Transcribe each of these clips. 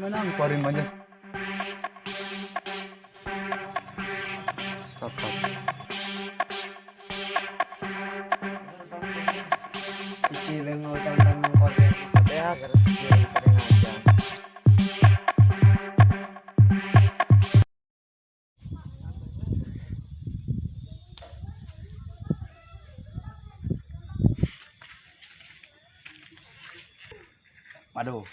menang, keluarin aja. Stop. Si Cileng utang tanang kodes. Ya, karena sih paling aja. Waduh,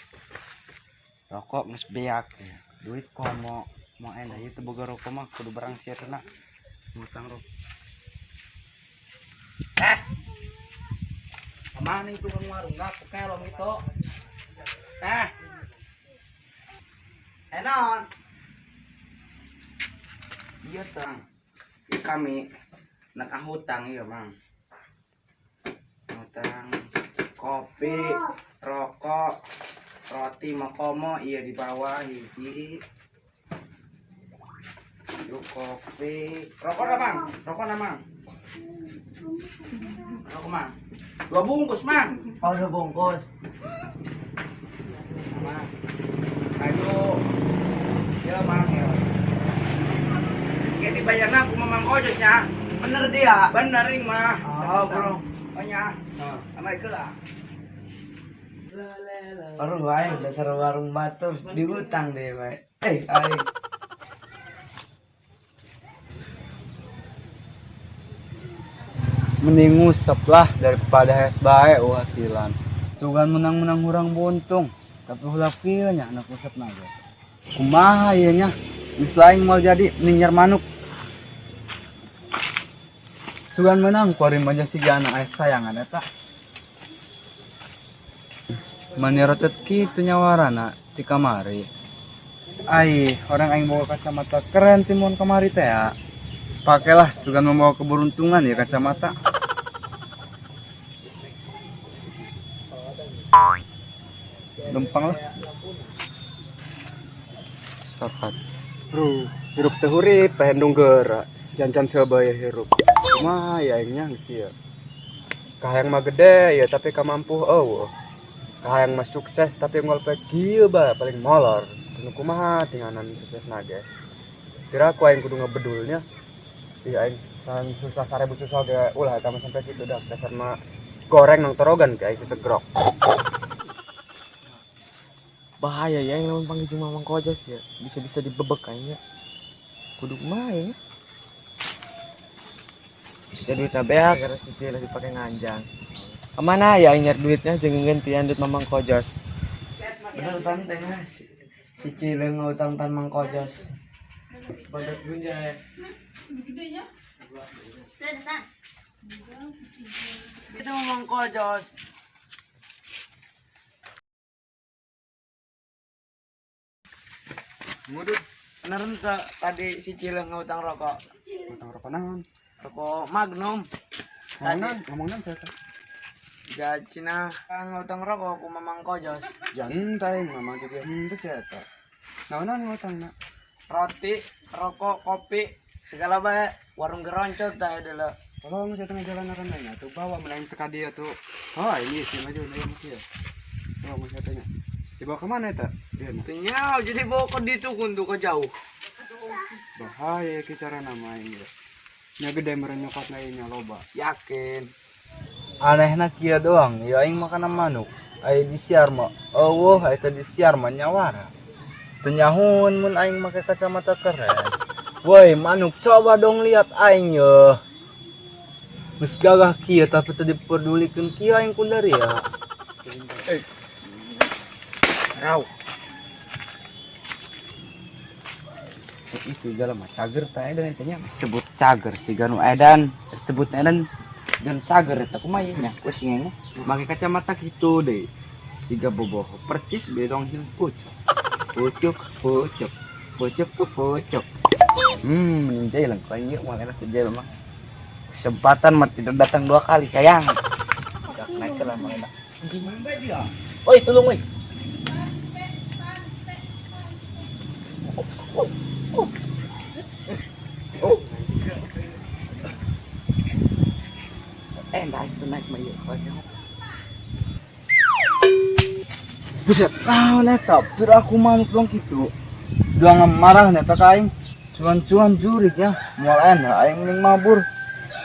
rokok nges beak ya. Duit kok mau enak itu boga rokok mah kudu barang sirna ngutang rokok. Kemana itu kang warung nggak kelong itu? Enon. Iya tang. Kami nak hutang iya mang. Hutang kopi, rokok, roti makomo iya di bawah hiji. Yuk kopi, rokok dah mang, rokok dah mang. Rokok mang. 2 bungkus mang. Oh, 2 bungkus. Mang. Ayo. Ya mang ya. Kayak dibayarna aku mamang kojosnya. Bener dia. Bener ing mah. Oh, bro. Banyak. Sama itu lah. Baru baik dasar warung batur dihutang deh, baik. Aing. Mending ngusap lah daripada hes bae hasilan. Sugan menang-menang urang buntung, tapi ulah kieu nya anak usap naga. Kumaha ieu nya? Geus laing mau jadi ninyer manuk. Sugan menang kuarin aja si anak aya sayangan eta. Manirotet kitu nyawarana ti kamari. Ai, orang aing bawa kacamata keren timun kamari teh ya. Pakailah sugan membawa keberuntungan ya kacamata. Gampang lah. Sepakat. Bro, hirup teh urip, pahendung geura. Jancan sebaya hirup. Kumaha ya aingnya geus kieu. Kahayang mah gede ya tapi kamampuh eueuh. Kahayang mah sukses tapi ngolpe kieu ba paling molor. Teu kumaha tinganan suksesna ge. Kira aku aing kudu ngebedulnya. Iya aing san susah 1000 susah ge ulah eta mah sampai kitu dah. Dasar mah goreng nang torogan ke aing sesegrok. Bahaya ya yang lawan panggil Mamang Kojos ya. Bisa-bisa dibebek kayaknya. Kudu main. Jadi duit beak karena si Cileng dipakai nganjang. Kemana ya ingat duitnya jeung gantian duit Mamang Kojos. Bener tante si Cileng utang tan Mang Kojos. Banyak gunjay. Gedenya. Sudah, Itu Mang Kojos. Mudut Beneran tadi si Cileng ngutang rokok. utang rokok naon? Rokok Magnum. Ngomongna saya. Gak Cina ngutang rokok ku Mamang Kojos. Jantai mamang juga henteu sia eta. Naonan ngutangna? Roti, rokok, kopi, segala bae. Warung geroncot tah dulu. Kalau nggak tengah jalan akan nanya tuh bawa menaik teka dia tuh. Oh ini sih maju nih sih ya. Bawa mau tanya. Dibawa kemana eta? Dia mah. Tinggal jadi bawa ke ditu kuntu ke jauh. Bahaya kicara nama ini. Nya gede merenyokot lainnya loba. Yakin. Anehna kieu doang, ya aing makan manuk. Aya disiar mah. Eueuh eta disiar mah nyawara. Teu nyahun mun aing make kacamata keren. Woi, manuk coba dong lihat aing yeuh. Geus gagah kieu tapi teu diperdulikeun kieu aing kundari ya. Rau. Itu jalan mah cager teh edan tanya sebut cager si ganu edan sebut edan dan cager eta kumaha nya kusingnya make kacamata kitu deui tiga boboh percis bedong hil pucuk menjai lang kayu mah enak jalan mah kesempatan mah tidak datang 2 kali sayang gak naik ke lama enak oi tolong oi naik mah ieu Buset, kau neta, pira aku manut dong gitu. Jangan marah neta kain. Cuan-cuan jurik ya, mulai na aing mending mabur.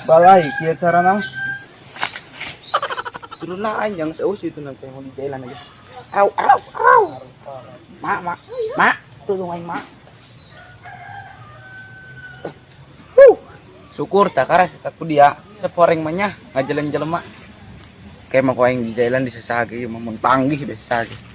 Balai, kia cara nang. Suruh na aing yang seus itu nanti mau di jalan aja. Au au au. Mak. Tolong aing mak. Syukur tak karas tak dia seporeng manya ngajalan jelema. Kayak mau aing di jalan disesagi, mau panggih besagi.